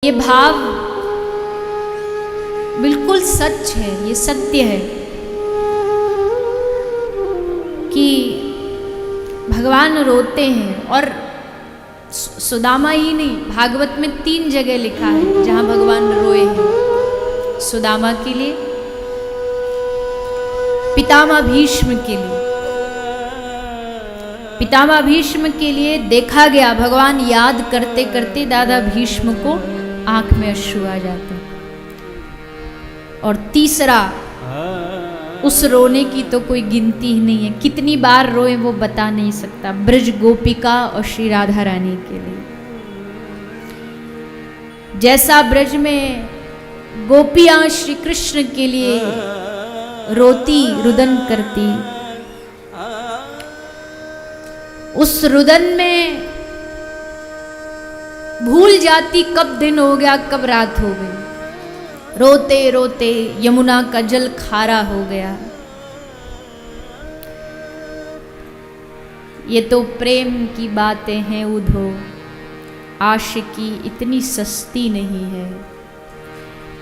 ये भाव बिल्कुल सच है, ये सत्य है कि भगवान रोते हैं। और सुदामा ही नहीं, भागवत में 3 जगह लिखा है जहां भगवान रोए हैं। सुदामा के लिए, पितामह भीष्म के लिए। पितामह भीष्म के लिए देखा गया भगवान याद करते करते दादा भीष्म को आंख में अश्रु आ जाते। और तीसरा, उस रोने की तो कोई गिनती ही नहीं है, कितनी बार रोए वो बता नहीं सकता, ब्रज गोपिका और श्री राधा रानी के लिए। जैसा ब्रज में गोपियां श्री कृष्ण के लिए रोती, रुदन करती, उस रुदन में भूल जाती कब दिन हो गया, कब रात हो गई। रोते रोते यमुना का जल खारा हो गया। ये तो प्रेम की बातें हैं उधो, आशिकी इतनी सस्ती नहीं है।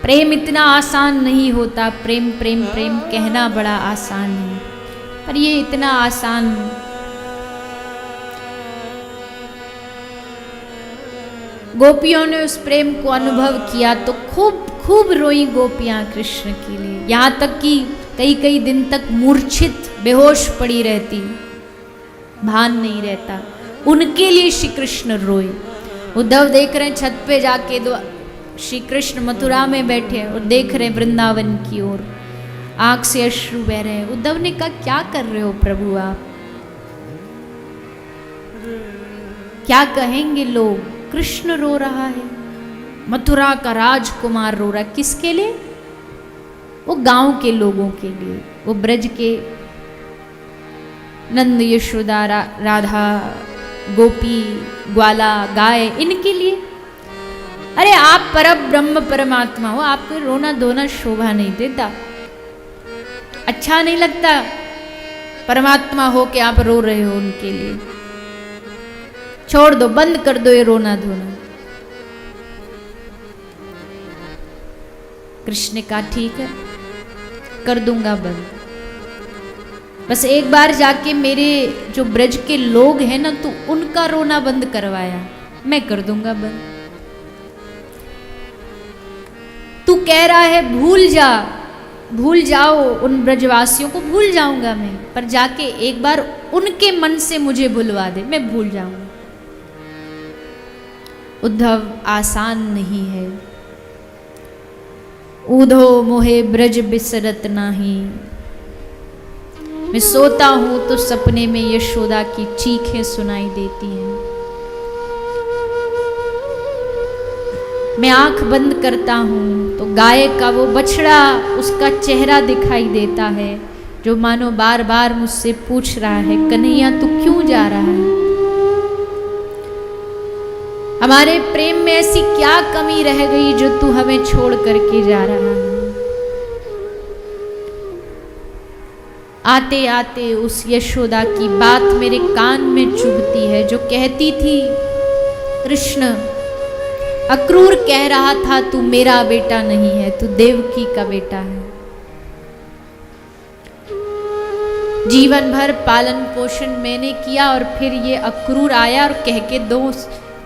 प्रेम इतना आसान नहीं होता। प्रेम प्रेम प्रेम कहना बड़ा आसान है, पर ये इतना आसान। गोपियों ने उस प्रेम को अनुभव किया तो खूब खूब रोई गोपियां कृष्ण के लिए, यहाँ तक कि कई कई दिन तक मूर्छित बेहोश पड़ी रहती, भान नहीं रहता। उनके लिए श्री कृष्ण रोए। उद्धव देख रहे हैं छत पे जाके, श्री कृष्ण मथुरा में बैठे और देख रहे हैं वृंदावन की ओर, आंख से अश्रु बह रहे हैं। उद्धव ने कहा, क्या कर रहे हो प्रभु आप, क्या कहेंगे लोग, कृष्ण रो रहा है, मथुरा का राजकुमार रो रहा है। किसके लिए? वो गांव के लोगों के लिए, वो ब्रज के नंद यशोदा राधा गोपी ग्वाला गाय, इनके लिए। अरे आप परम ब्रह्म परमात्मा हो, आपको रोना धोना शोभा नहीं देता, अच्छा नहीं लगता परमात्मा हो के आप रो रहे हो उनके लिए। छोड़ दो, बंद कर दो ये रोना धोना। कृष्ण ने कहा ठीक है, कर दूंगा बंद, बस एक बार जाके मेरे जो ब्रज के लोग हैं ना, तो उनका रोना बंद करवाया, मैं कर दूंगा बंद। तू कह रहा है भूल जा, भूल जाओ, उन ब्रजवासियों को भूल जाऊंगा मैं, पर जाके एक बार उनके मन से मुझे भुलवा दे, मैं भूल जाऊंगा। उद्धव, आसान नहीं है। ऊधो मोहे ब्रज बिसरत नाही, मैं सोता हूं तो सपने में यशोदा की चीखें सुनाई देती हैं। मैं आंख बंद करता हूं तो गाय का वो बछड़ा, उसका चेहरा दिखाई देता है, जो मानो बार बार मुझसे पूछ रहा है, कन्हैया तू क्यों जा रहा है? हमारे प्रेम में ऐसी क्या कमी रह गई जो तू हमें छोड़ करके जा रहा है? आते आते उस यशोदा की बात मेरे कान में चुभती है, जो कहती थी, कृष्ण अक्रूर कह रहा था तू मेरा बेटा नहीं है, तू देवकी का बेटा है। जीवन भर पालन पोषण मैंने किया और फिर ये अक्रूर आया और कह के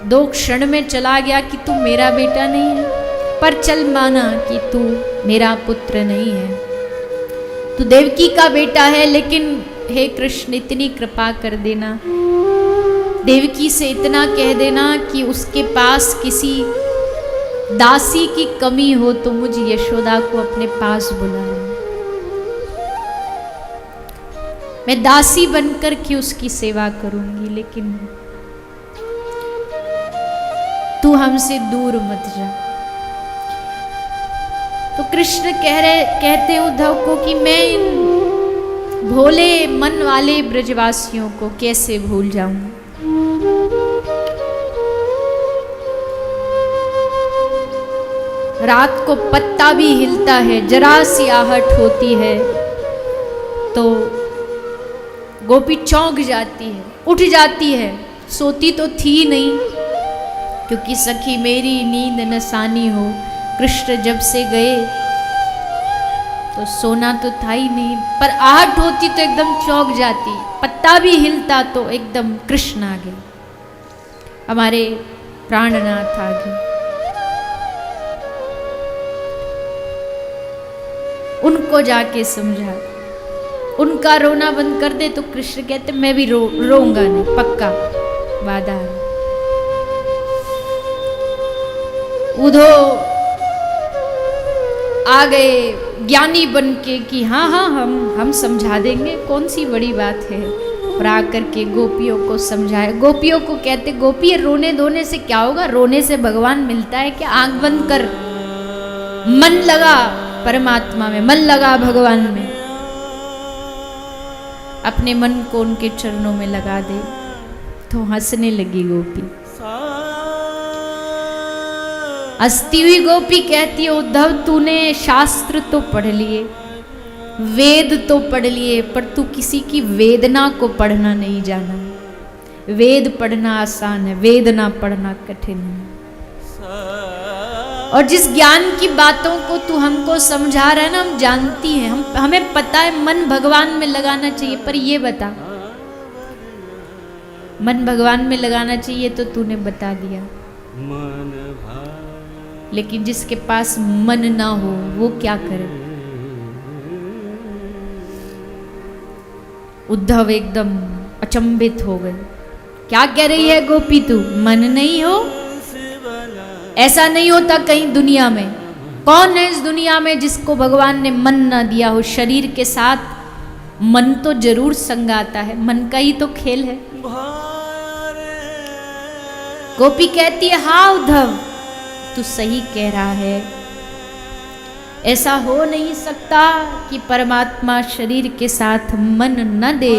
दो क्षण में चला गया कि तू मेरा बेटा नहीं है। पर चल माना कि तू मेरा पुत्र नहीं है, तू देवकी का बेटा है, लेकिन हे कृष्ण इतनी कृपा कर देना, देवकी से इतना कह देना कि उसके पास किसी दासी की कमी हो तो मुझ यशोदा को अपने पास बुला ले। मैं दासी बनकर के उसकी सेवा करूंगी, लेकिन तू हमसे दूर मत जा। तो कृष्ण कहते उद्धव को कि मैं इन भोले मन वाले ब्रजवासियों को कैसे भूल जाऊं। रात को पत्ता भी हिलता है, जरा सी आहट होती है तो गोपी चौंक जाती है, उठ जाती है, सोती तो थी नहीं, क्योंकि सखी मेरी नींद नसानी हो, कृष्ण जब से गए तो सोना तो था ही नहीं, पर आहट होती तो एकदम चौंक जाती, पत्ता भी हिलता तो एकदम कृष्ण आ गए, हमारे प्राणनाथ आ गए। उनको जाके समझा, उनका रोना बंद कर दे तो कृष्ण कहते मैं भी रोऊंगा नहीं, पक्का वादा है। उधो आ गए ज्ञानी बन के कि हाँ हाँ हम समझा देंगे, कौन सी बड़ी बात है। और आकर के गोपियों को समझाए। गोपियों को कहते गोपी रोने धोने से क्या होगा, रोने से भगवान मिलता है क्या, आंख बंद कर, मन लगा परमात्मा में, मन लगा भगवान में, अपने मन को उनके चरणों में लगा दे। तो हंसने लगी गोपी। हंसती हुई गोपी कहती है उद्धव तूने शास्त्र तो पढ़ लिए, वेद तो पढ़ लिए, पर तू किसी की वेदना को पढ़ना नहीं जाना। वेद पढ़ना आसान है, वेदना पढ़ना कठिन है। और जिस ज्ञान की बातों को तू हमको समझा रहा है ना, हम जानती हैं, हमें पता है मन भगवान में लगाना चाहिए, पर ये बता मन भगवान में लगाना चाहिए तो तूने बता दिया, लेकिन जिसके पास मन ना हो वो क्या करे। उद्धव एकदम अचंभित हो गए। क्या कह रही है गोपी तू, मन नहीं हो? ऐसा नहीं होता कहीं दुनिया में। कौन है इस दुनिया में जिसको भगवान ने मन ना दिया हो? शरीर के साथ मन तो जरूर संग आता है, मन का ही तो खेल है। गोपी कहती है हाँ उद्धव तू सही कह रहा है, ऐसा हो नहीं सकता कि परमात्मा शरीर के साथ मन न दे।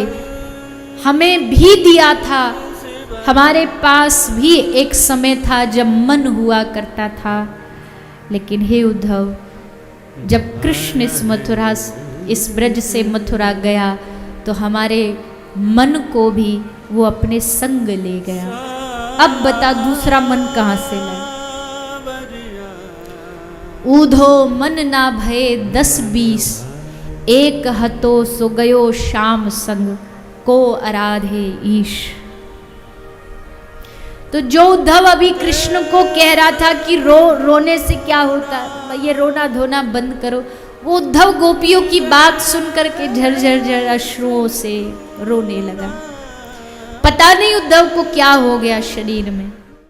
हमें भी दिया था, हमारे पास भी एक समय था जब मन हुआ करता था, लेकिन हे उद्धव जब कृष्ण इस ब्रज से मथुरा गया तो हमारे मन को भी वो अपने संग ले गया। अब बता दूसरा मन कहाँ से लाए? ऊधो मन ना भये 10-20, एक हतो सो गयो श्याम संग, को आराधे ईश। तो जो उद्धव अभी कृष्ण को कह रहा था कि रोने से क्या होता, ये रोना धोना बंद करो, वो उद्धव गोपियों की बात सुन करके झरझर अश्रुओं से रोने लगा। पता नहीं उद्धव को क्या हो गया शरीर में।